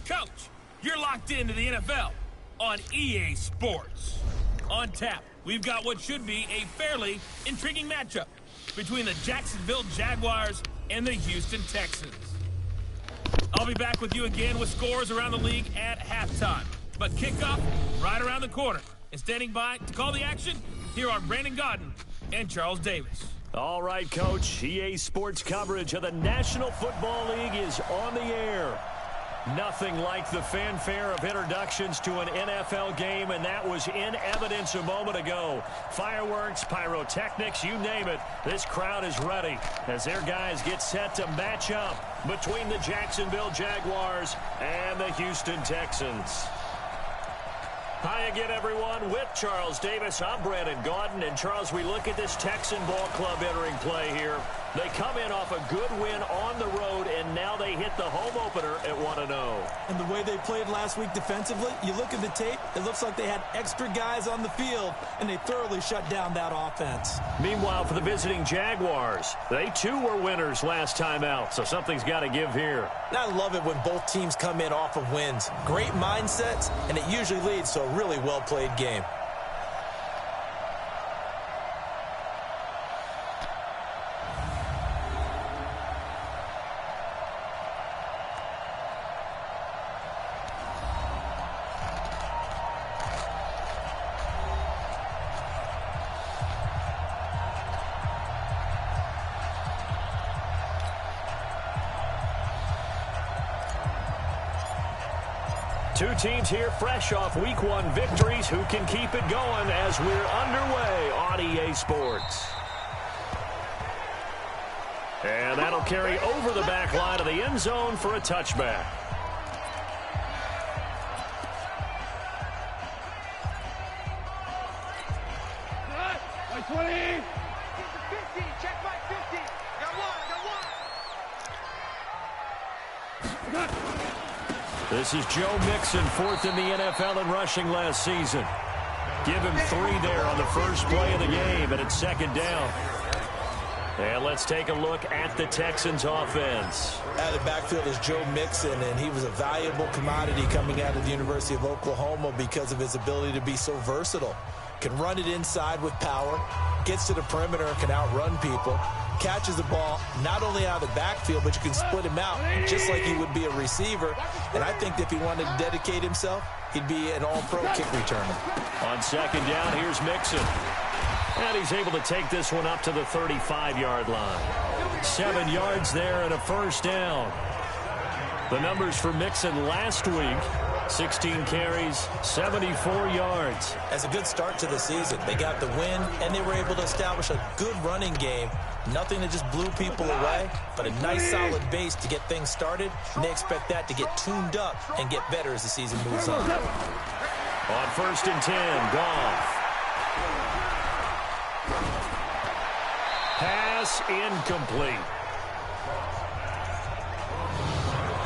coach. You're locked into the NFL on EA Sports. On tap, we've got what should be a fairly intriguing matchup between the Jacksonville Jaguars and the Houston Texans. I'll be back with you again with scores around the league at halftime. But kickoff right around the corner. And standing by to call the action, here are Brandon Godden and Charles Davis. All right, Coach. EA Sports coverage of the National Football League is on the air. Nothing like the fanfare of introductions to an NFL game, and that was in evidence a moment ago. Fireworks, pyrotechnics, you name it. This crowd is ready as their guys get set to match up between the Jacksonville Jaguars and the Houston Texans. Hi again, everyone. With Charles Davis, I'm Brandon Gaudin. And, Charles, we look at this Texan ball club entering play here. They come in off a good win on the road, and now they hit the home opener at 1-0. And the way they played last week defensively, you look at the tape, it looks like they had extra guys on the field, and they thoroughly shut down that offense. Meanwhile, for the visiting Jaguars, they too were winners last time out, so something's got to give here. And I love it when both teams come in off of wins. Great mindsets, and it usually leads to a really well-played game. Two teams here fresh off Week 1 victories. Who can keep it going as we're underway on EA Sports? And that'll carry over the back line of the end zone for a touchback. By 20. 50, check by 50. Got one. This is Joe Mixon, fourth in the NFL in rushing last season. Give him 3 there on the first play of the game, and it's second down. And let's take a look at the Texans' offense. Out of the backfield is Joe Mixon, and he was a valuable commodity coming out of the University of Oklahoma because of his ability to be so versatile. Can run it inside with power, gets to the perimeter and can outrun people, catches the ball not only out of the backfield, but you can split him out just like he would be a receiver. And I think if he wanted to dedicate himself, he'd be an all-pro kick returner. On second down, here's Mixon. And he's able to take this one up to the 35-yard line. 7 yards there and a first down. The numbers for Mixon last week: 16 carries, 74 yards. As a good start to the season, they got the win, and they were able to establish a good running game. Nothing that just blew people away, but a nice solid base to get things started, and they expect that to get tuned up and get better as the season moves on. On first and 10, Goff. Pass incomplete.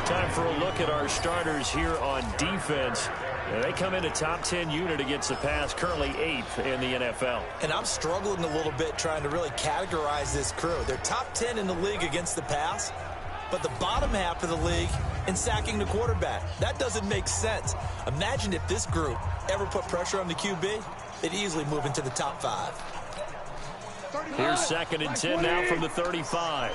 Time for a look at our starters here on defense. They come in a top 10 unit against the pass, currently 8th in the NFL. And I'm struggling a little bit trying to really categorize this crew. They're top 10 in the league against the pass, but the bottom half of the league in sacking the quarterback. That doesn't make sense. Imagine if this group ever put pressure on the QB, they'd easily move into the top 5. Here's second and 10 now from the 35.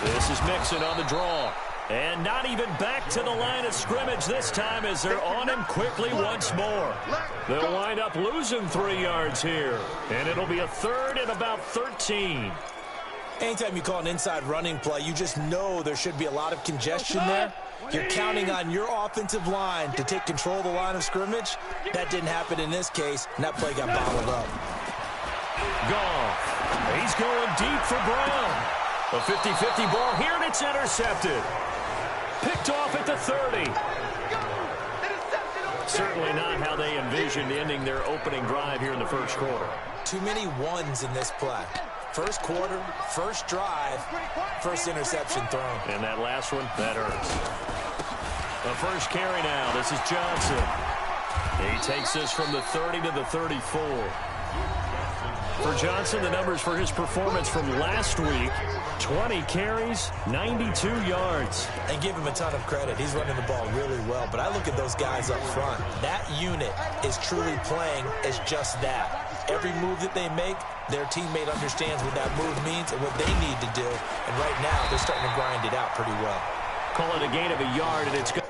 This is Mixon on the draw. And not even back to the line of scrimmage this time as they're on him quickly once more. They'll wind up losing 3 yards here. And it'll be a third and about 13. Anytime you call an inside running play, you just know there should be a lot of congestion there. You're counting on your offensive line to take control of the line of scrimmage. That didn't happen in this case, and that play got bottled up. Goff. He's going deep for Brown. A 50-50 ball here, and it's intercepted. Picked off at the 30. Certainly not how they envisioned ending their opening drive here in the first quarter. Too many ones in this play. First quarter, first drive, first interception thrown. And that last one, that hurts. The first carry now. This is Johnson. He takes this from the 30 to the 34. For Johnson, the numbers for his performance from last week, 20 carries, 92 yards. And give him a ton of credit. He's running the ball really well. But I look at those guys up front. That unit is truly playing as just that. Every move that they make, their teammate understands what that move means and what they need to do. And right now, they're starting to grind it out pretty well. Call it a gain of a yard, and it's good.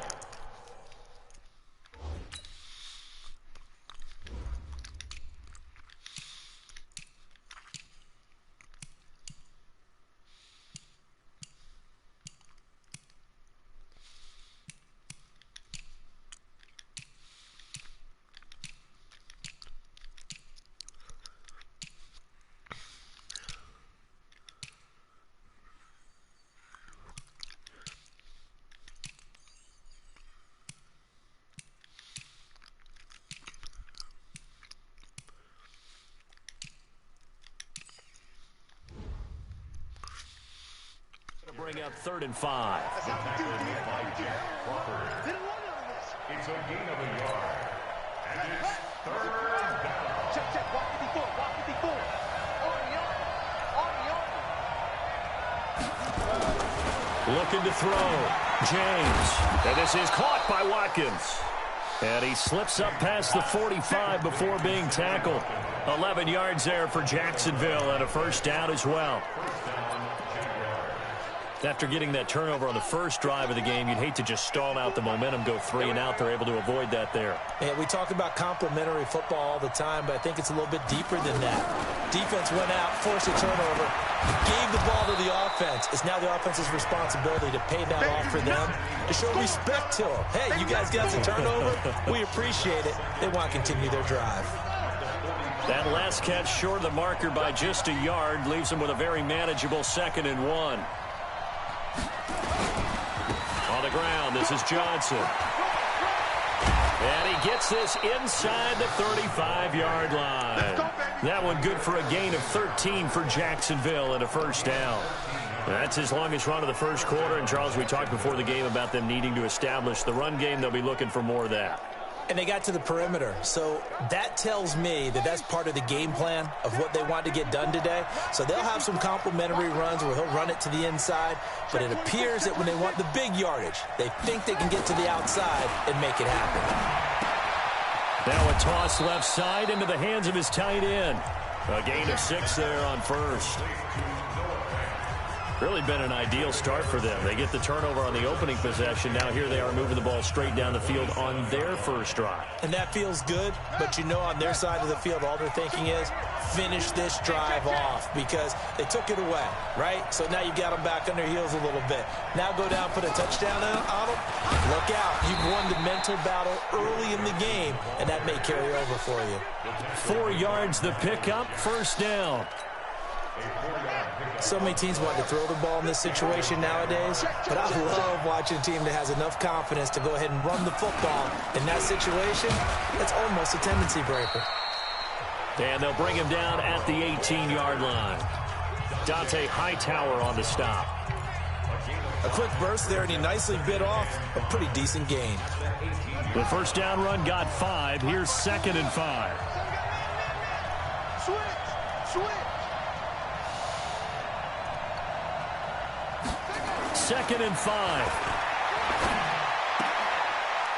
Bring up 3rd and 5. It's a gain of a yard. And it's 3rd down. Check. Walk 54. Walk 54. On. Looking to throw. James. And this is caught by Watkins. And he slips up past the 45 before being tackled. 11 yards there for Jacksonville and a first down as well. After getting that turnover on the first drive of the game, you'd hate to just stall out the momentum, go 3 and out. They're able to avoid that there. Yeah, we talk about complementary football all the time, but I think it's a little bit deeper than that. Defense went out, forced a turnover, gave the ball to the offense. It's now the offense's responsibility to pay that off for them, to show respect to them. Hey, you guys got some turnover? We appreciate it. They want to continue their drive. That last catch short of the marker by just a yard leaves them with a very manageable 2nd and 1. On the ground, this is Johnson. And he gets this inside the 35-yard line. That one good for a gain of 13 for Jacksonville and a first down. That's his longest run of the first quarter. And, Charles, we talked before the game about them needing to establish the run game. They'll be looking for more of that. And they got to the perimeter. So that tells me that that's part of the game plan of what they want to get done today. So they'll have some complimentary runs where he'll run it to the inside. But it appears that when they want the big yardage, they think they can get to the outside and make it happen. Now a toss left side into the hands of his tight end. A gain of 6 there on first. Really been an ideal start for them. They get the turnover on the opening possession. Now here they are moving the ball straight down the field on their first drive. And that feels good, but you know on their side of the field all they're thinking is finish this drive off because they took it away, right? So now you got them back on their heels a little bit. Now go down, put a touchdown on them. Look out. You've won the mental battle early in the game, and that may carry over for you. 4 yards the pickup, first down. So many teams want to throw the ball in this situation nowadays, but I love watching a team that has enough confidence to go ahead and run the football. In that situation, it's almost a tendency breaker. And they'll bring him down at the 18-yard line. Dante Hightower on the stop. A quick burst there, and he nicely bit off a pretty decent gain. The first down run got 5. Here's 2nd and 5. Switch. 2nd and 5.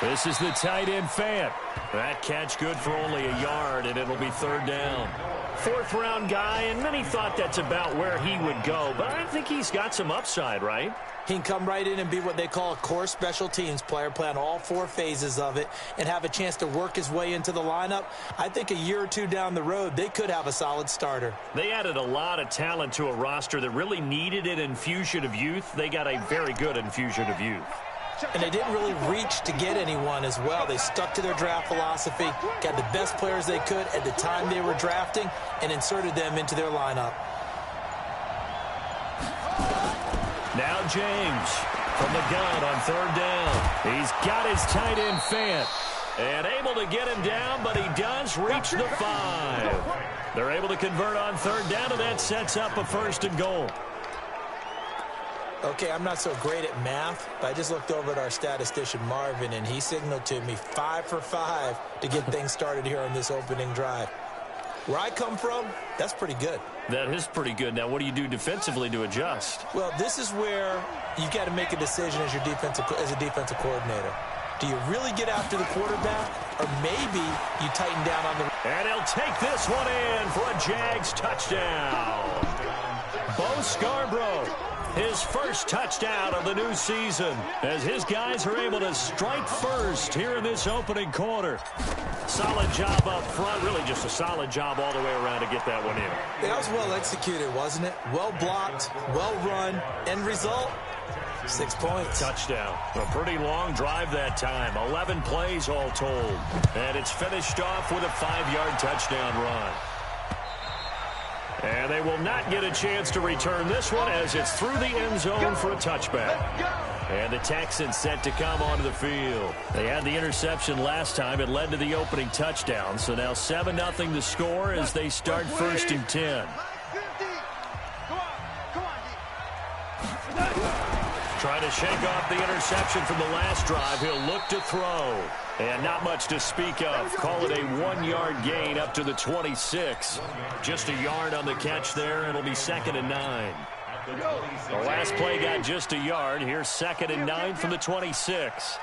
This is the tight end Fant. That catch good for only a yard, and it'll be 3rd down. 4th-round guy, and many thought that's about where he would go, but I think he's got some upside, right? He can come right in and be what they call a core special teams player, play on all 4 phases of it, and have a chance to work his way into the lineup. I think a year or 2 down the road, they could have a solid starter. They added a lot of talent to a roster that really needed an infusion of youth. They got a very good infusion of youth. And they didn't really reach to get anyone as well. They stuck to their draft philosophy, got the best players they could at the time they were drafting, and inserted them into their lineup. Now James from the gun on 3rd down. He's got his tight end Fant. And able to get him down, but he does reach the 5. They're able to convert on 3rd down, and that sets up a 1st and goal. Okay, I'm not so great at math, but I just looked over at our statistician Marvin, and he signaled to me 5 for 5 to get things started here on this opening drive. Where I come from, that's pretty good. That is pretty good. Now, what do you do defensively to adjust? Well, this is where you've got to make a decision as a defensive coordinator. Do you really get after the quarterback, or maybe you tighten down on the... And he'll take this one in for a Jags touchdown. Bo Scarborough, his first touchdown of the new season, as his guys are able to strike first here in this opening quarter. Solid job up front, really just a solid job all the way around to get that one in. That was well executed, wasn't it? Well blocked, well run, end result, 6 points. Touchdown. A pretty long drive that time, 11 plays all told. And it's finished off with a 5-yard touchdown run. And they will not get a chance to return this one as it's through the end zone for a touchback. And the Texans set to come onto the field. They had the interception last time. It led to the opening touchdown. So now 7-0 the score as they start 1st and 10. Trying to shake off the interception from the last drive. He'll look to throw. And not much to speak of. Call it a 1-yard gain up to the 26. Just a yard on the catch there. It'll be 2nd and 9. The last play got just a yard. Here's 2nd and 9 from the 26.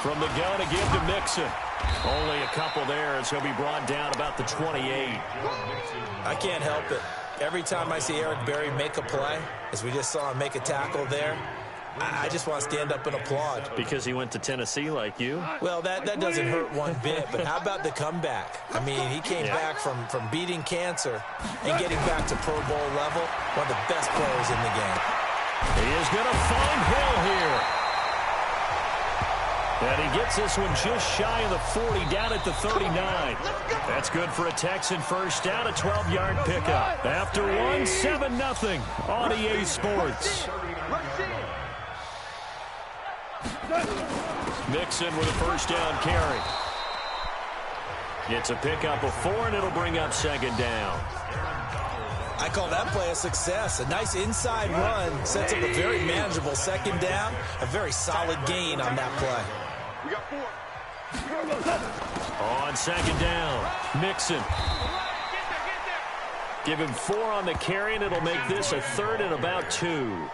From the gun to give to Mixon. Only a couple there as he'll be brought down about the 28. I can't help it. Every time I see Eric Berry make a play, as we just saw him make a tackle there, I just want to stand up and applaud. Because he went to Tennessee like you? Well, that doesn't hurt one bit, but how about the comeback? I mean, he came back from beating cancer and getting back to Pro Bowl level, one of the best players in the game. He is going to find Hill here. And he gets this one just shy of the 40, down at the 39. That's good for a Texan first down, a 12-yard pickup. After one, 7-0 on EA Sports. Mixon with a first down carry. Gets a pickup of 4, and it'll bring up 2nd down. I call that play a success. A nice inside run sets up a very manageable 2nd down. A very solid gain on that play. We got 4. On 2nd down, Mixon. Give him 4 on the carry, and it'll make this a 3rd and about 2.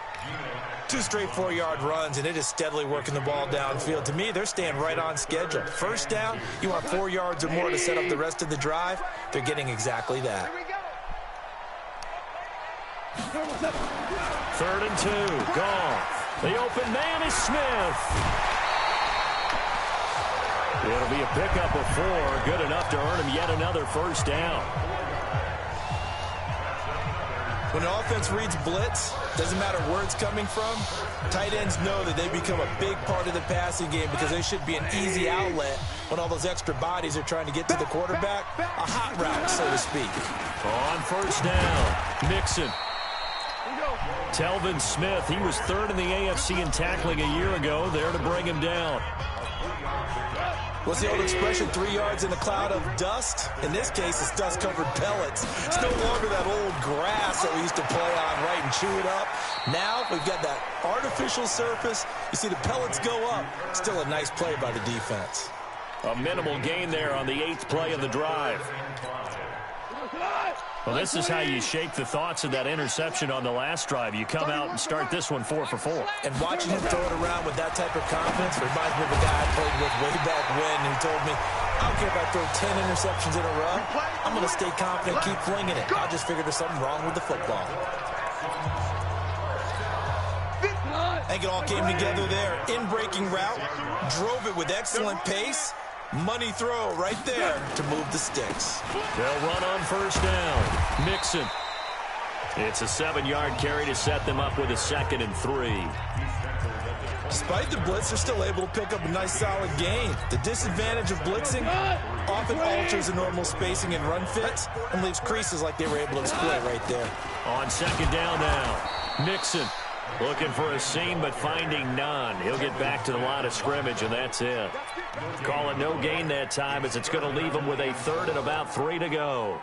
2 straight 4-yard runs, and it is steadily working the ball downfield. To me, they're staying right on schedule. First down, you want 4 yards or more to set up the rest of the drive. They're getting exactly that. 3rd and 2, Goff. The open man is Smith. It'll be a pickup of 4, good enough to earn him yet another first down. When an offense reads blitz, doesn't matter where it's coming from, tight ends know that they become a big part of the passing game because they should be an easy outlet when all those extra bodies are trying to get to the quarterback. A hot route, so to speak. On first down, Mixon. Telvin Smith, he was 3rd in the AFC in tackling a year ago, there to bring him down. What's the old expression, 3 yards in a cloud of dust? In this case, it's dust-covered pellets. It's no longer that old grass that we used to play on, right, and chew it up. Now we've got that artificial surface. You see the pellets go up. Still a nice play by the defense. A minimal gain there on the 8th play of the drive. Well, this is how you shake the thoughts of that interception on the last drive. You come out and start this one 4 for 4. And watching him throw it around with that type of confidence reminds me of a guy I played with way back when who told me, I don't care if I throw 10 interceptions in a row. I'm going to stay confident, keep flinging it. I just figured there's something wrong with the football. I think it all came together there. In-breaking route, drove it with excellent pace. Money throw right there to move the sticks. They'll run on first down. Mixon. It's a 7-yard carry to set them up with a 2nd and 3. Despite the blitz, they're still able to pick up a nice solid gain. The disadvantage of blitzing often alters the normal spacing and run fits and leaves creases like they were able to exploit right there. On 2nd down now, Mixon. Looking for a seam, but finding none. He'll get back to the line of scrimmage, and that's it. Call it no gain that time as it's going to leave him with a 3rd and about 3 to go.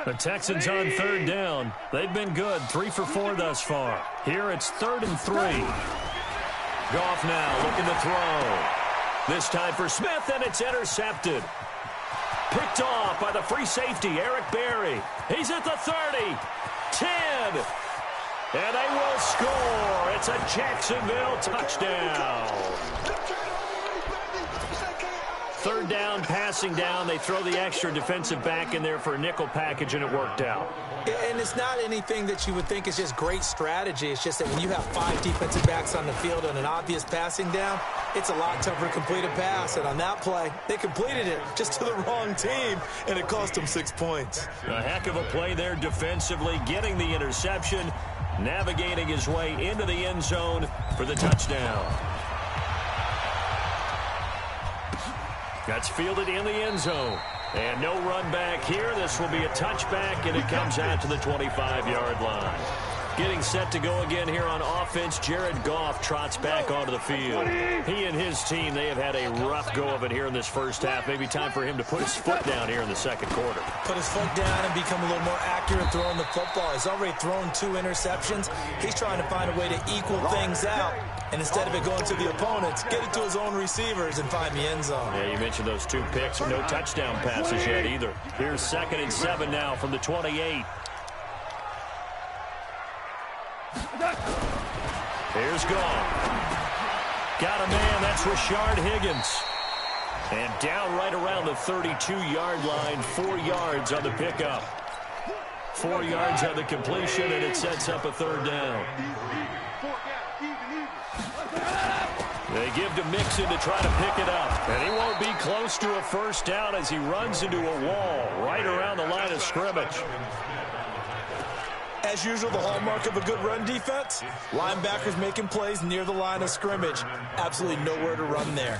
The Texans on 3rd down. They've been good, 3 for 4 thus far. Here it's 3rd and 3. Goff now looking to throw. This time for Smith, and it's intercepted. Picked off by the free safety, Eric Berry. He's at the 30, 10, and they will score. It's a Jacksonville touchdown. Third down, passing down. They throw the extra defensive back in there for a nickel package, and it worked out. And it's not anything that you would think is just great strategy. It's just that when you have 5 defensive backs on the field on an obvious passing down, it's a lot tougher to complete a pass. And on that play, they completed it just to the wrong team, and it cost them 6 points. A heck of a play there defensively, getting the interception, navigating his way into the end zone for the touchdown. That's fielded in the end zone. And no run back here. This will be a touchback, and it comes out to the 25-yard line. Getting set to go again here on offense, Jared Goff trots back onto the field. He and his team, they have had a rough go of it here in this first half. Maybe time for him to put his foot down here in the second quarter. Put his foot down and become a little more accurate throwing the football. He's already thrown 2 interceptions. He's trying to find a way to equal things out. And instead of it going to the opponents, get it to his own receivers and find the end zone. Yeah, you mentioned those 2 picks. No touchdown passes yet either. Here's 2nd and 7 now from the 28. Here's Goff. Got a man. That's Rashard Higgins. And down right around the 32-yard line. 4 yards on the pickup. 4 yards on the completion, and it sets up a 3rd down. They give to Mixon to try to pick it up. And he won't be close to a 1st down as he runs into a wall right around the line of scrimmage. As usual, the hallmark of a good run defense, linebackers making plays near the line of scrimmage. Absolutely nowhere to run there.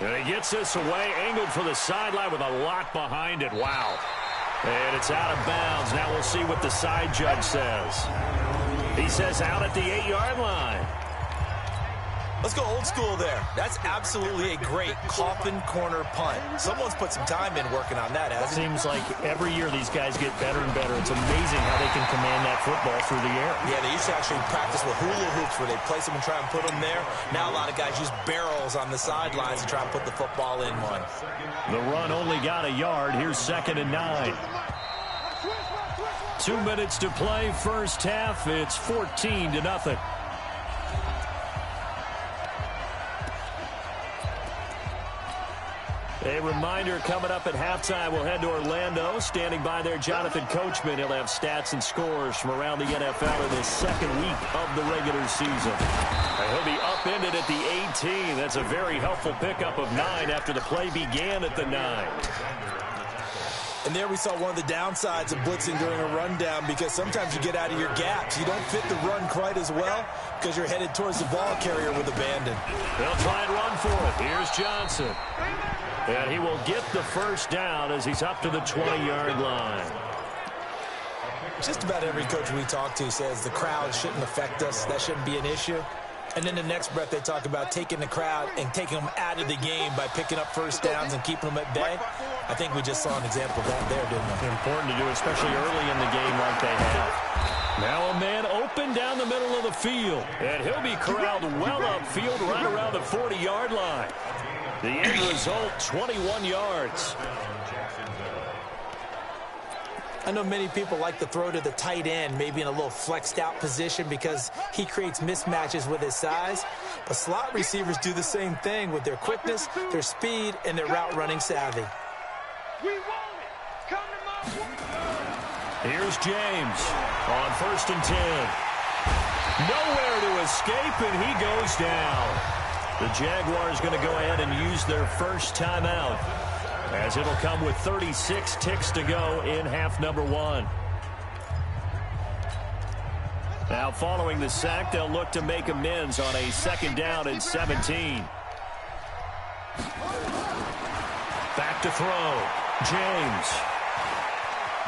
And he gets this away, angled for the sideline with a lot behind it. Wow. And it's out of bounds. Now we'll see what the side judge says. He says out at the 8-yard line. Let's go old school there. That's absolutely a great coffin corner punt. Someone's put some time in working on that, hasn't it? Seems like every year these guys get better and better. It's amazing how they can command that football through the air. Yeah, they used to actually practice with hula hoops where they place them and try and put them there. Now a lot of guys use barrels on the sidelines to try and put the football in one. The run only got a yard. Here's 2nd and 9. 2 minutes to play, first half. It's 14-0. A reminder coming up at halftime, we'll head to Orlando. Standing by there, Jonathan Coachman. He'll have stats and scores from around the NFL in this 2nd week of the regular season. And he'll be upended at the 18. That's a very helpful pickup of 9 after the play began at the 9. And there we saw one of the downsides of blitzing during a rundown, because sometimes you get out of your gaps. You don't fit the run quite as well because you're headed towards the ball carrier with abandon. They'll try and run for it. Here's Johnson. And he will get the 1st down as he's up to the 20-yard line. Just about every coach we talk to says the crowd shouldn't affect us. That shouldn't be an issue. And then the next breath they talk about taking the crowd and taking them out of the game by picking up 1st downs and keeping them at bay. I think we just saw an example of that there, didn't we? Important to do, especially early in the game like they have. Now a man open down the middle of the field. And he'll be corralled well upfield right around the 40-yard line. The end result, 21 yards. I know many people like to throw to the tight end, maybe in a little flexed out position because he creates mismatches with his size. But slot receivers do the same thing with their quickness, their speed, and their route running savvy. Here's James on 1st and 10. Nowhere to escape, and he goes down. The Jaguars going to go ahead and use their 1st timeout, as it'll come with 36 ticks to go in half number 1. Now following the sack, they'll look to make amends on a 2nd down and 17. Back to throw. James.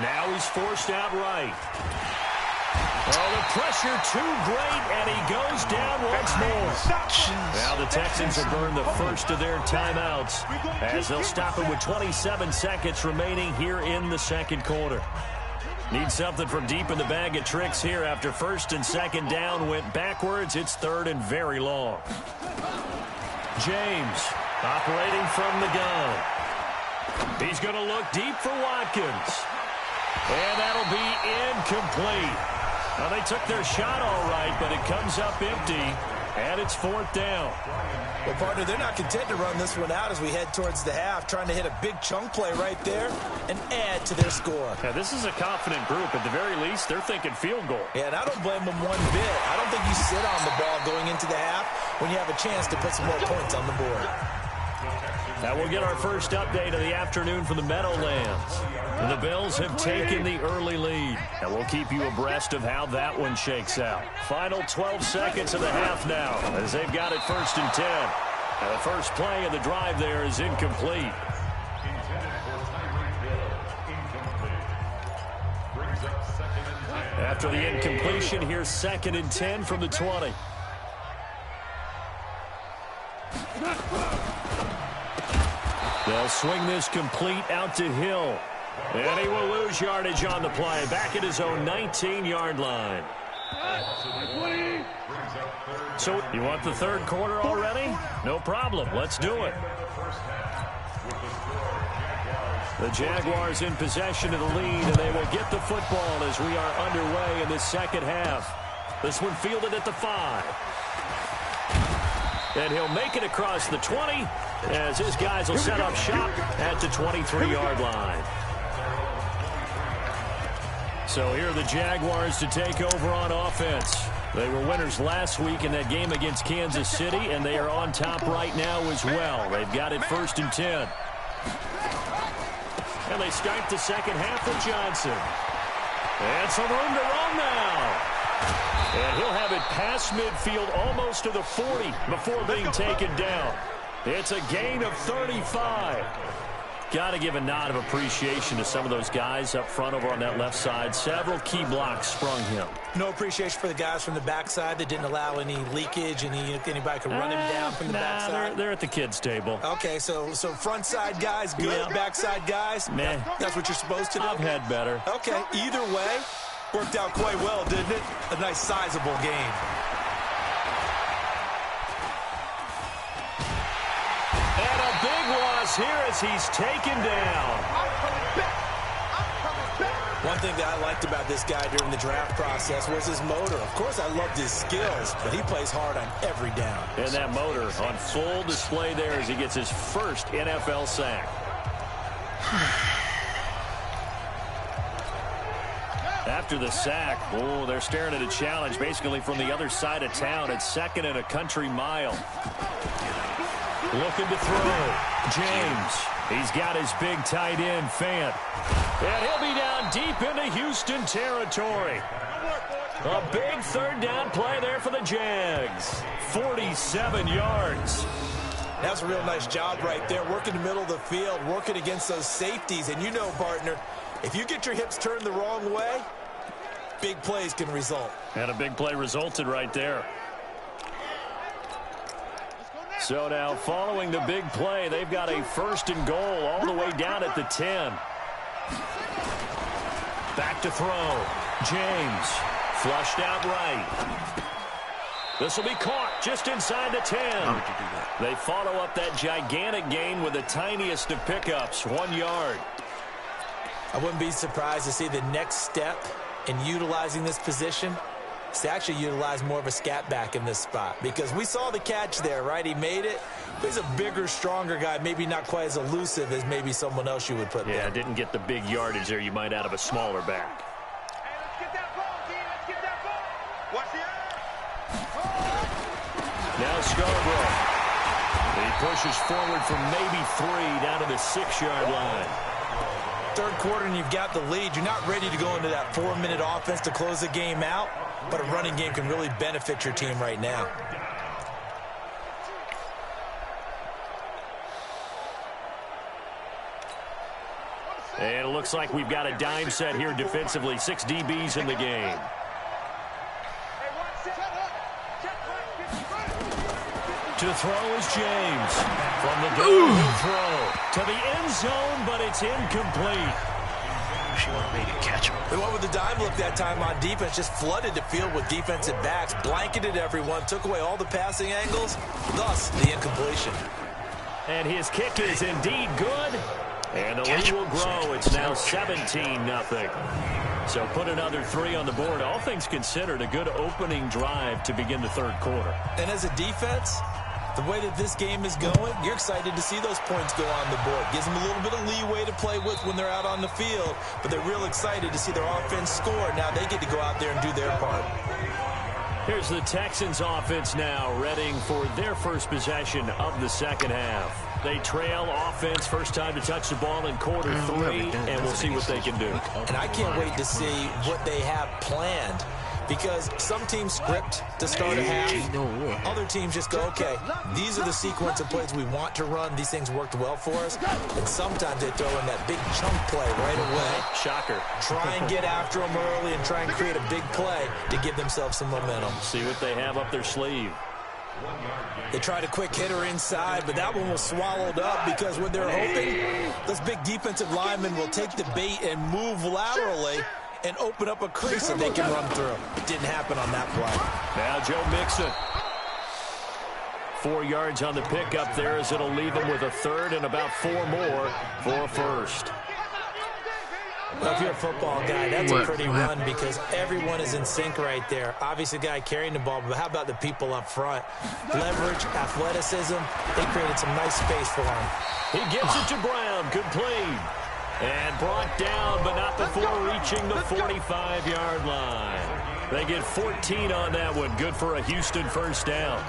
Now he's forced out right. Oh, the pressure too great, and he goes down once more. Now the Texans have burned the 1st of their timeouts, as they'll stop it with 27 seconds remaining here in the 2nd quarter. Need something from deep in the bag of tricks here after first and second down went backwards. It's third and very long. James operating from the gun. He's going to look deep for Watkins. And that'll be incomplete. Well, they took their shot all right, but it comes up empty, and it's fourth down. Well, partner, they're not content to run this one out as we head towards the half, trying to hit a big chunk play right there and add to their score. Yeah, this is a confident group. At the very least, they're thinking field goal. Yeah, and I don't blame them one bit. I don't think you sit on the ball going into the half when you have a chance to put some more points on the board. Now we'll get our first update of the afternoon from the Meadowlands. The Bills have taken the early lead, and we'll keep you abreast of how that one shakes out. Final 12 seconds of the half now, as they've got it first and 10. And the first play of the drive there is incomplete. After the incompletion, here's second and 10 from the 20. They'll swing this complete out to Hill. And he will lose yardage on the play. Back at his own 19-yard line. So you want the third quarter already? No problem. Let's do it. The Jaguars in possession of the lead, and they will get the football as we are underway in the second half. This one fielded at the 5. And he'll make it across the 20 as his guys will set up shop at the 23-yard line. So here are the Jaguars to take over on offense. They were winners last week in that game against Kansas City, and they are on top right now as well. They've got it first and 10. And they start the second half with Johnson. And some room to run now. And he'll have it past midfield almost to the 40 before being taken down. It's a gain of 35. Got to give a nod of appreciation to some of those guys up front over on that left side. Several key blocks sprung him. No appreciation for the guys from the backside that didn't allow any leakage, and anybody could run him down from the backside. They're at the kids' table. Okay, so front side guys good, yeah. Backside guys, meh. That's what you're supposed to do? I've had better. Okay, either way, worked out quite well, didn't it? A nice sizable game. And a big loss here as he's taken down. One thing that I liked about this guy during the draft process was his motor. Of course, I loved his skills, but he plays hard on every down. And that motor on full display there as he gets his first NFL sack. After the sack, oh, they're staring at a challenge basically from the other side of town. It's second and a country mile. Looking to throw. James. He's got his big tight end, Fant. And he'll be down deep into Houston territory. A big third down play there for the Jags. 47 yards. That's a real nice job right there. Working the middle of the field, working against those safeties. And you know, partner, if you get your hips turned the wrong way, big plays can result. And a big play resulted right there. So now, following the big play, they've got a first and goal all the way down at the 10. Back to throw. James, flushed out right. This will be caught just inside the 10. How would you do that? They follow up that gigantic gain with the tiniest of pickups, 1 yard. I wouldn't be surprised to see the next step in utilizing this position is to actually utilize more of a scat back in this spot, because we saw the catch there, right? He made it. He's a bigger, stronger guy, maybe not quite as elusive as maybe someone else you would put there. Yeah, didn't get the big yardage there you might out of a smaller back. Hey, let's get that ball, D. Let's get that ball. Watch the Now Scarborough. He pushes forward from maybe 3 down to the 6-yard line. Third quarter and you've got the lead. You're not ready to go into that 4-minute offense to close the game out, but a running game can really benefit your team right now. And it looks like we've got a dime set here defensively. 6 DBs in the game. To throw is James. From the gun, throw to the end zone, but it's incomplete. She wanted me to catch him. They went with the dime look that time on defense, just flooded the field with defensive backs, blanketed everyone, took away all the passing angles, thus the incompletion. And his kick is indeed good. And the lead will grow. It's now 17-0. So put another 3 on the board. All things considered, a good opening drive to begin the third quarter. And as a defense, the way that this game is going, you're excited to see those points go on the board. Gives them a little bit of leeway to play with when they're out on the field, but they're real excited to see their offense score. Now they get to go out there and do their part. Here's the Texans offense now, readying for their first possession of the second half. They trail offense, first time to touch the ball in quarter 3, and we'll see what they can do. And I can't wait to see what they have planned, because some teams script to start a half. Other teams just go, okay, these are the sequence of plays we want to run. These things worked well for us. And sometimes they throw in that big chunk play right away. Shocker. Try and get after them early and try and create a big play to give themselves some momentum. See what they have up their sleeve. They tried a quick hitter inside, but that one was swallowed up because what they're hoping, those big defensive linemen will take the bait and move laterally and open up a crease that they can run through. It didn't happen on that play. Now Joe Mixon. 4 yards on the pickup there as it'll leave him with a third and about 4 more for a first. Well, if you're a football guy, that's a pretty run because everyone is in sync right there. Obviously, the guy carrying the ball, but how about the people up front? Leverage, athleticism, they created some nice space for him. He gets it to Brown. Good play. And brought down, but not before reaching the 45-yard line. They get 14 on that one. Good for a Houston first down.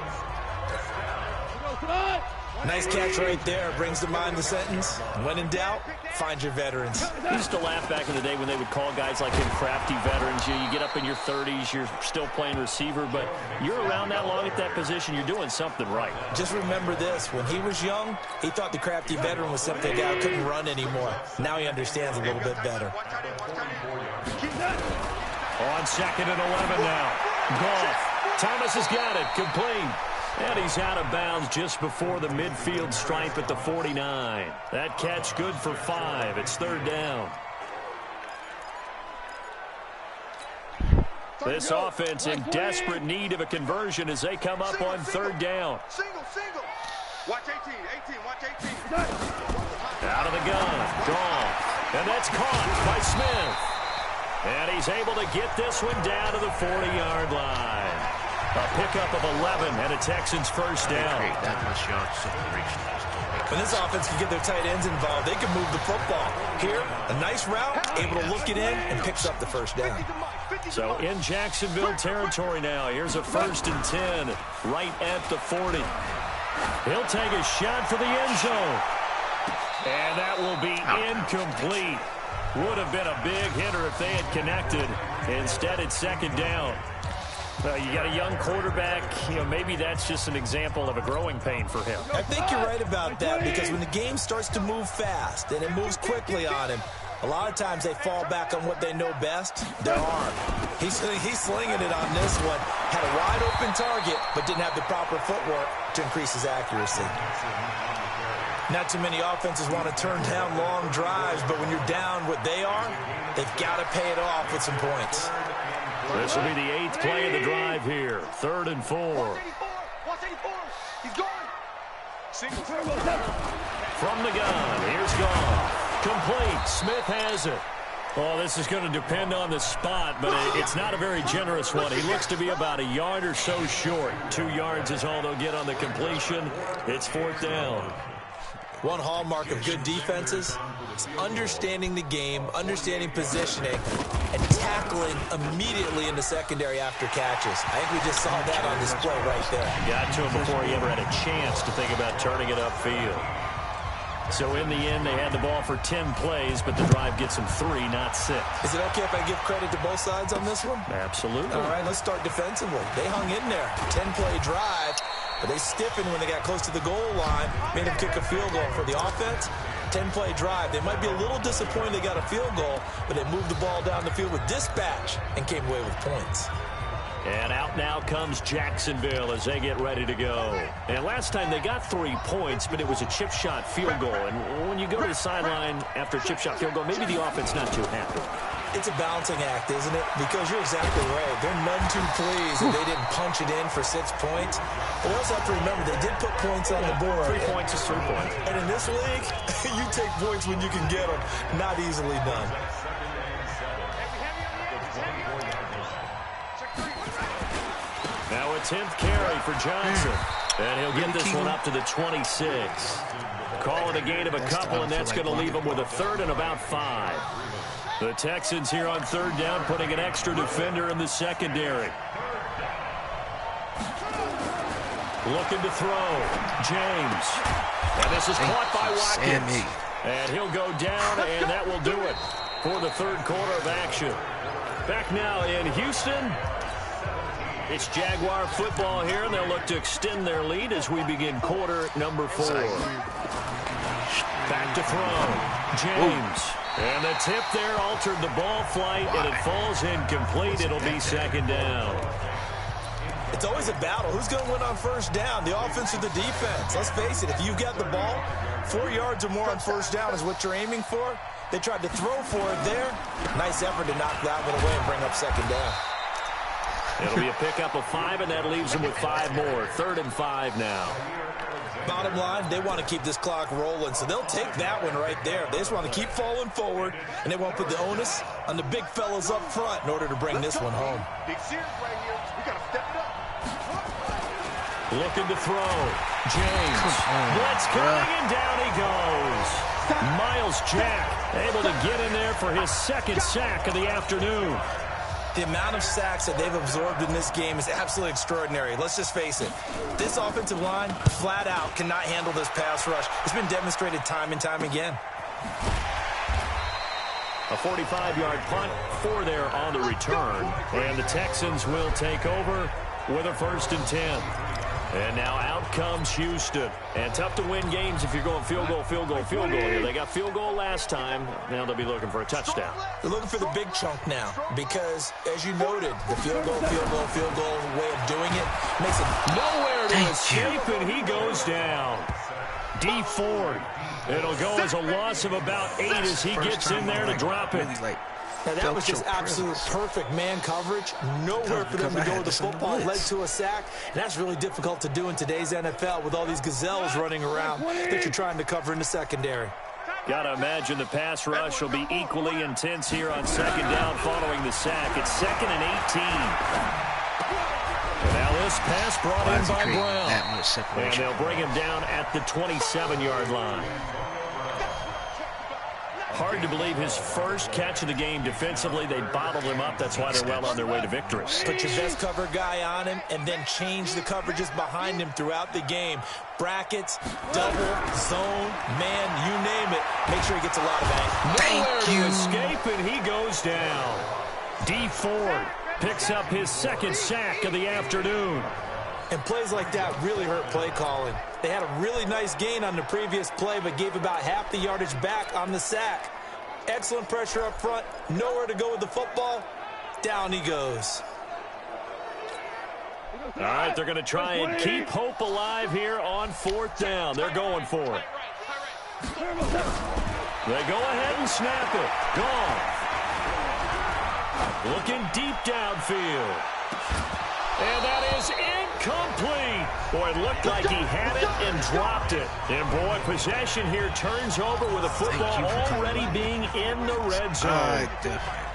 Nice catch right there. Brings to mind the sentence, when in doubt, find your veterans. I used to laugh back in the day when they would call guys like him crafty veterans. You get up in your 30s, you're still playing receiver, but you're around that long at that position, you're doing something right. Just remember this. When he was young, he thought the crafty veteran was simply a guy who couldn't run anymore. Now he understands a little bit better. On 2nd and 11 now. Goff. Thomas has got it. Complete. And he's out of bounds just before the midfield stripe at the 49. That catch good for 5. It's third down. This offense in desperate need of a conversion as they come up on third down. Single. Watch 18, watch 18. Out of the gun. Goff. And that's caught by Smith. And he's able to get this one down to the 40-yard line. A pickup of 11 and a Texans first down. When this offense can get their tight ends involved, they can move the football. Here, a nice route, able to look it in, and picks up the first down. So in Jacksonville territory now. Here's a 1st and 10 right at the 40. He'll take a shot for the end zone. And that will be incomplete. Would have been a big hitter if they had connected. Instead, it's second down. You got a young quarterback. Maybe that's just an example of a growing pain for him. I think you're right about that because when the game starts to move fast and it moves quickly on him, a lot of times they fall back on what they know best, their arm. He's slinging it on this one. Had a wide open target, but didn't have the proper footwork to increase his accuracy. Not too many offenses want to turn down long drives, but when you're down what they are, they've got to pay it off with some points. This will be the 8th play of the drive here. 3rd and 4. Watch 84. He's going. From the gun, here's Goff. Complete. Smith has it. Oh, this is going to depend on the spot, but it's not a very generous one. He looks to be about a yard or so short. 2 yards is all they'll get on the completion. It's 4th down. One hallmark of good defenses is understanding the game, understanding positioning, and tackling immediately in the secondary after catches. I think we just saw that on display right there. Got to him before he ever had a chance to think about turning it upfield. So in the end, they had the ball for 10 plays, but the drive gets them 3, not 6. Is it okay if I give credit to both sides on this one? Absolutely. All right, let's start defensively. They hung in there. 10-play drive. But they stiffened when they got close to the goal line, made them kick a field goal. For the offense, 10-play drive. They might be a little disappointed they got a field goal, but they moved the ball down the field with dispatch and came away with points. And out now comes Jacksonville as they get ready to go. And last time they got 3 points, but it was a chip shot field goal. And when you go to the sideline after a chip shot field goal, maybe the offense not too happy. It's a balancing act, isn't it? Because you're exactly right. They're none too pleased that they didn't punch it in for 6 points. But we also have to remember they did put points on the board. 3 points is 3 points. And in this league, you take points when you can get them. Not easily done. Now a 10th carry for Johnson. And he'll get this one up to the 26. Call it a gain of a couple, and that's going to leave him with a third and about 5. The Texans here on third down, putting an extra defender in the secondary. Looking to throw. James. And this is caught by Watkins. And he'll go down, and that will do it for the third quarter of action. Back now in Houston. It's Jaguar football here, and they'll look to extend their lead as we begin quarter number 4. Back to throw. James. And the tip there altered the ball flight, and it falls incomplete. It'll be second down. It's always a battle. Who's going to win on first down, the offense or the defense? Let's face it, if you've got the ball, 4 yards or more on first down is what you're aiming for. They tried to throw for it there. Nice effort to knock that one away and bring up second down. It'll be a pickup of 5, and that leaves them with 5 more. 3rd and 5 now. Bottom line, they want to keep this clock rolling, so they'll take that one right there. They just want to keep falling forward, and they won't put the onus on the big fellas up front in order to bring this one home. Big series right here. We got to step it up. Looking to throw. James. Blitz coming, and down he goes. Miles Jack able to get in there for his 2nd sack of the afternoon. The amount of sacks that they've absorbed in this game is absolutely extraordinary. Let's just face it. This offensive line, flat out, cannot handle this pass rush. It's been demonstrated time and time again. A 45-yard punt for there on the return. And the Texans will take over with a 1st and 10. And now out comes Houston. And tough to win games if you're going field goal here. They got field goal last time. Now they'll be looking for a touchdown. They're looking for the big chunk now because, as you noted, the field goal way of doing it makes it nowhere to escape, and he goes down. D Ford. It'll go as a loss of about 8 as he gets in there to drop it. Now, that was just absolute perfect man coverage. Nowhere for them to go with the football. Led to a sack. And that's really difficult to do in today's NFL with all these gazelles running around that you're trying to cover in the secondary. Got to imagine the pass rush will be equally intense here on second down following the sack. It's 2nd and 18. Now this pass brought in by Brown. And they'll bring him down at the 27-yard line. Hard to believe his first catch of the game defensively. They bottled him up. That's why they're well on their way to victory. Put your best cover guy on him and then change the coverages behind him throughout the game. Brackets, double, zone, man, you name it. Make sure he gets a lot of anger. Nowhere to escape, and he goes down. D Ford picks up his 2nd sack of the afternoon. And plays like that really hurt play calling. They had a really nice gain on the previous play, but gave about half the yardage back on the sack. Excellent pressure up front. Nowhere to go with the football. Down he goes. All right, they're going to try and keep hope alive here on 4th down. They're going for it. They go ahead and snap it. Gone. Looking deep downfield. And that is incomplete. Boy, it looked like he had it and dropped it. And, boy, possession here turns over with the football already being in the red zone.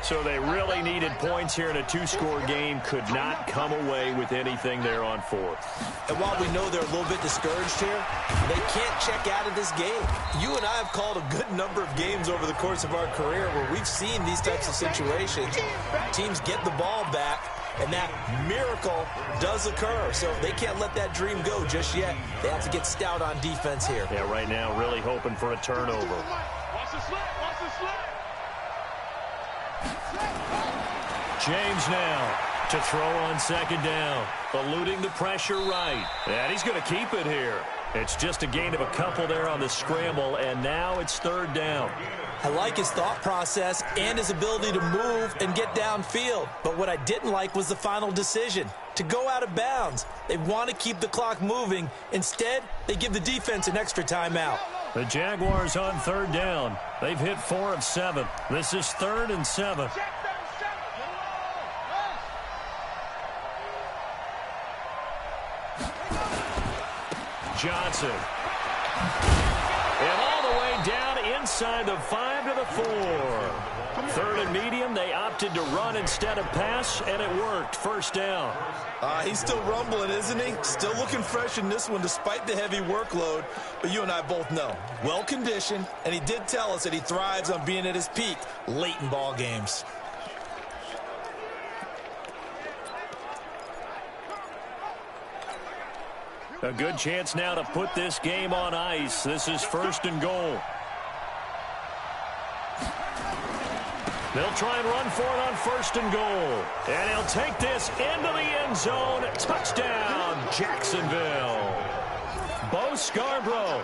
So they really needed points here in a 2-score game. Could not come away with anything there on 4th. And while we know they're a little bit discouraged here, they can't check out of this game. You and I have called a good number of games over the course of our career where we've seen these types of situations. Teams get the ball back, and that miracle does occur. So they can't let that dream go just yet. They have to get stout on defense here. Yeah, right now really hoping for a turnover. Watch the slip. Watch the slip. James now to throw on 2nd down. Eluding the pressure right. And he's going to keep it here. It's just a gain of a couple there on the scramble, and now it's 3rd down. I like his thought process and his ability to move and get downfield. But what I didn't like was the final decision, to go out of bounds. They want to keep the clock moving. Instead, they give the defense an extra timeout. The Jaguars on 3rd down. They've hit 4 of 7. This is 3rd and 7. Johnson. And all the way down inside the 5 to the 4. 3rd and medium, they opted to run instead of pass, and it worked. 1st down. He's still rumbling, isn't he? Still looking fresh in this one despite the heavy workload. But you and I both know, well-conditioned, and he did tell us that he thrives on being at his peak late in ball games. A good chance now to put this game on ice. This is 1st and goal. They'll try and run for it on 1st and goal. And he'll take this into the end zone. Touchdown, Jacksonville. Bo Scarborough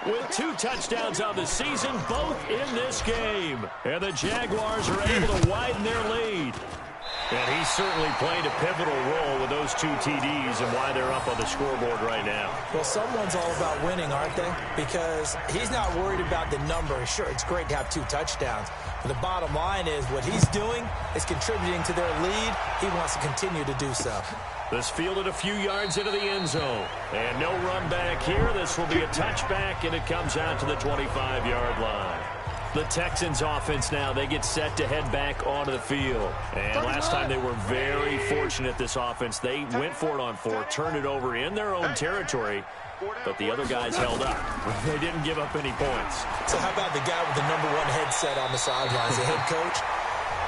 with 2 touchdowns on the season, both in this game. And the Jaguars are able to widen their lead. And he certainly played a pivotal role with those 2 TDs and why they're up on the scoreboard right now. Well, someone's all about winning, aren't they? Because he's not worried about the number. Sure, it's great to have 2 touchdowns. But the bottom line is what he's doing is contributing to their lead. He wants to continue to do so. This fielded a few yards into the end zone. And no run back here. This will be a touchback, and it comes out to the 25-yard line. The Texans offense now, they get set to head back onto the field. And last time they were very fortunate, this offense. They went for it on 4, turned it over in their own territory, but the other guys held up. They didn't give up any points. So how about the guy with the #1 headset on the sidelines, the head coach?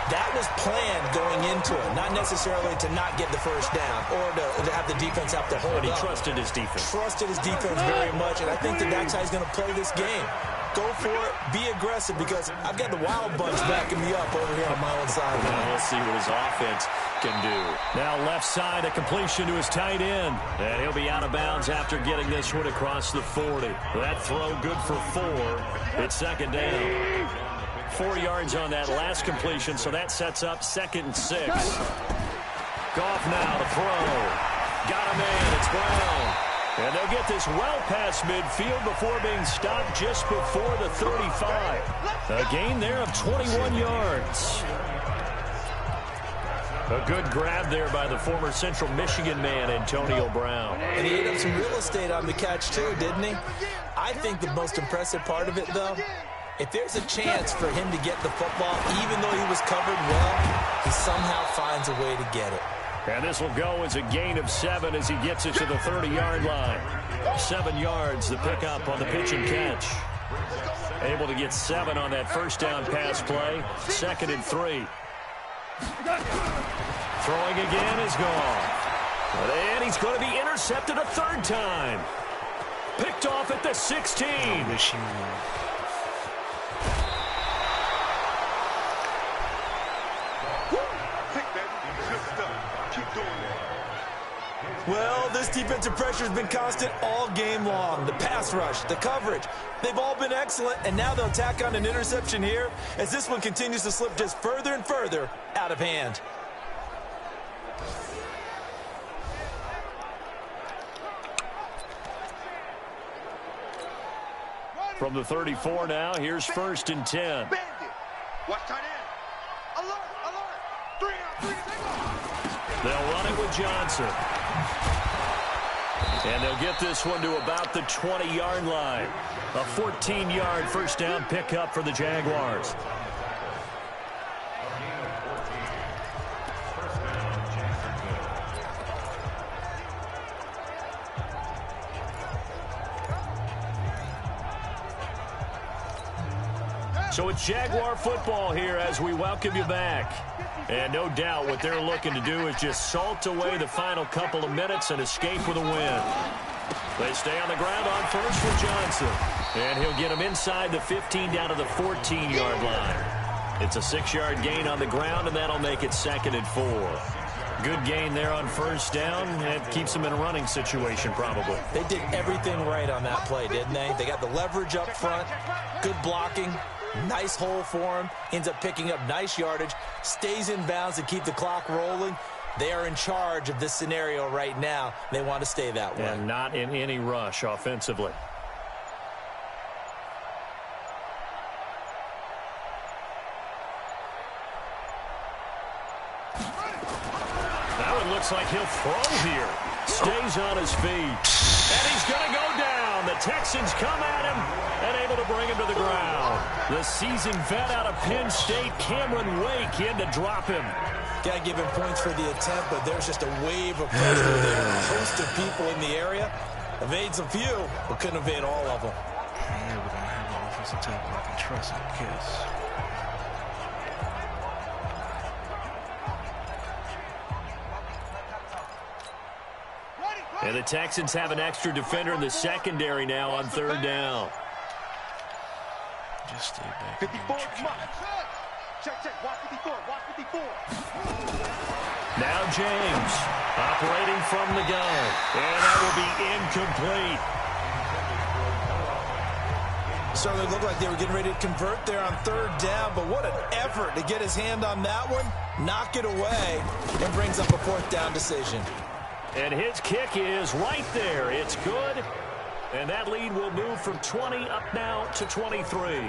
That was planned going into it, not necessarily to not get the 1st down or to have the defense have to hold But he up. trusted his defense. Trusted his defense very much, and I think that's how he's going to play this game. Go for it, be aggressive, because I've got the Wild Bunch backing me up over here on my own sideline. We'll see what his offense can do. Now left side, a completion to his tight end. And he'll be out of bounds after getting this one across the 40. That throw good for 4. It's 2nd down. 4 yards on that last completion, so that sets up 2nd and 6. Goff now to throw. Got him in. It's Brown. And they'll get this well past midfield before being stopped just before the 35. A gain there of 21 yards. A good grab there by the former Central Michigan man, Antonio Brown. And he ate up some real estate on the catch, too, didn't he? I think the most impressive part of it, though, if there's a chance for him to get the football, even though he was covered well, he somehow finds a way to get it. And this will go as a gain of 7 as he gets it to the 30-yard line. 7 yards, the pickup on the pitch and catch. Able to get 7 on that 1st down pass play. 2nd and 3. Throwing again is gone. And he's going to be intercepted a 3rd time. Picked off at the 16. Well, this defensive pressure has been constant all game long. The pass rush, the coverage, they've all been excellent, and now they'll tack on an interception here as this one continues to slip just further and further out of hand. From the 34 now, here's 1st and 10. Watch tight end. Alert, alert. 3 out, 3 out. They'll run it with Johnson. And they'll get this one to about the 20-yard line. A 14-yard 1st down pickup for the Jaguars. So it's Jaguar football here as we welcome you back. And no doubt what they're looking to do is just salt away the final couple of minutes and escape with a win. They stay on the ground on 1st for Johnson. And he'll get him inside the 15 down to the 14-yard line. It's a 6-yard gain on the ground, and that'll make it 2nd and 4. Good gain there on 1st down. It keeps him in a running situation probably. They did everything right on that play, didn't they? They got the leverage up front, good blocking, nice hole for him, ends up picking up nice yardage, stays in bounds to keep the clock rolling. They are in charge of this scenario right now. They want to stay that way. And not in any rush offensively. Now it looks like he'll throw here. Stays on his feet. And he's going to go down. The Texans come at him and able to bring him to the ground. The seasoned vet out of Penn State, Cameron Wake, in to drop him. Got to give him points for the attempt, but there's just a wave of pressure there. A host of people in the area. Evades a few, but couldn't evade all of them. Yeah, but I don't have an offensive tackle I can trust, I guess. And the Texans have an extra defender in the secondary now on third down. Just stay back. 54, come on. Check, watch 54, watch 54. Now James, operating from the gun. And that will be incomplete. Certainly looked like they were getting ready to convert there on third down, but what an effort to get his hand on that one, knock it away, and brings up a fourth down decision. And his kick is right there. It's good. And that lead will move from 20 up now to 23.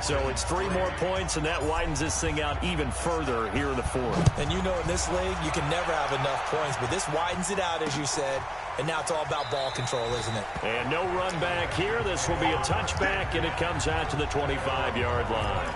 So it's 3 more points, and that widens this thing out even further here in the fourth. And you know in this league, you can never have enough points, but this widens it out, as you said, and now it's all about ball control, isn't it? And no run back here. This will be a touchback, and it comes out to the 25-yard line.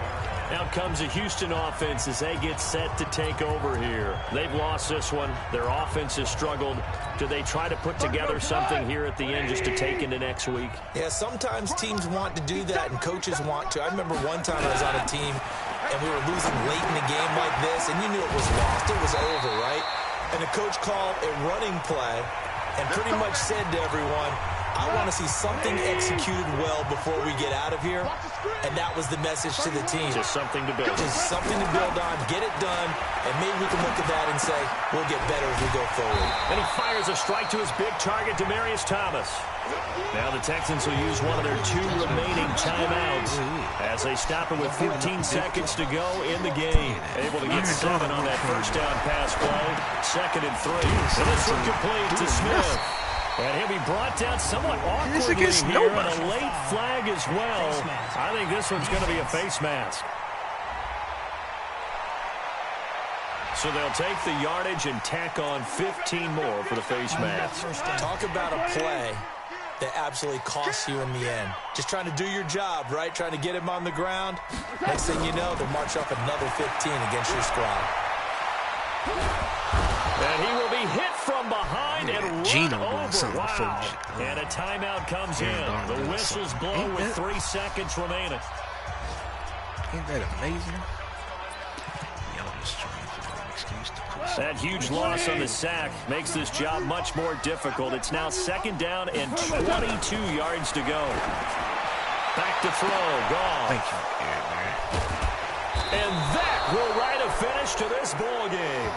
Out comes the Houston offense as they get set to take over here. They've lost this one. Their offense has struggled. Do they try to put together something here at the end just to take into next week? Yeah, sometimes teams want to do that and coaches want to. I remember one time I was on a team and we were losing late in a game like this, and you knew it was lost. It was over, right? And the coach called a running play and pretty much said to everyone, I want to see something executed well before we get out of here. And that was the message to the team. Just something to build. Just something to build on, get it done, and maybe we can look at that and say, we'll get better as we go forward. And he fires a strike to his big target, Demaryius Thomas. Now the Texans will use one of their 2 remaining timeouts as they stop it with 14 seconds to go in the game. Able to get 7 on that first down pass play. 2nd and 3. So this one complete to Smith. And he'll be brought down somewhat awkwardly here on a late flag as well. I think this one's going to be a face mask. So they'll take the yardage and tack on 15 more for the face mask. Talk about a play that absolutely costs you in the end. Just trying to do your job, right? Trying to get him on the ground. Next thing you know, they'll march off another 15 against your squad. And he will be hit from behind and run over. Wow. And a timeout comes in. The whistles blow with 3 seconds remaining. Ain't that amazing? Y'all just trying to find an excuse to push. That huge loss on the sack makes this job much more difficult. It's now 2nd down and 22 yards to go. Back to throw. Gone. Thank you, Aaron. And that will write a finish to this ball game.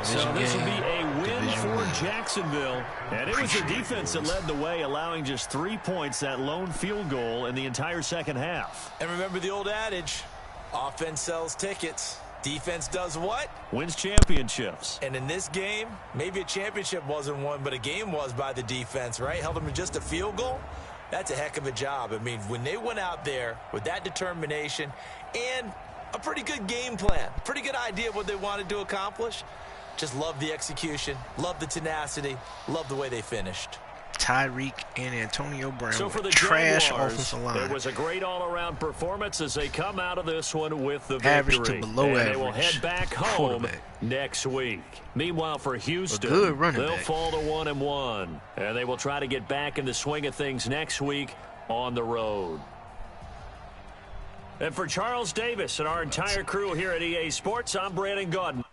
So this will be a win for Jacksonville. And it was the defense that led the way, allowing just 3 points, that lone field goal in the entire second half. And remember the old adage, offense sells tickets. Defense does what? Wins championships. And in this game, maybe a championship wasn't won, but a game was by the defense, right? Held them to just a field goal. That's a heck of a job. I mean, when they went out there with that determination and a pretty good game plan, pretty good idea of what they wanted to accomplish, just love the execution, love the tenacity, love the way they finished. Tyreek and Antonio Brown. So for the trash Jaguars, offensive line. it was a great all-around performance as they come out of this one with the Average victory. to below and average. They will head back home next week. Meanwhile, for Houston, good running they'll back. fall to 1-1, and they will try to get back in the swing of things next week on the road. And for Charles Davis and our entire crew here at EA Sports, I'm Brandon Gaudin.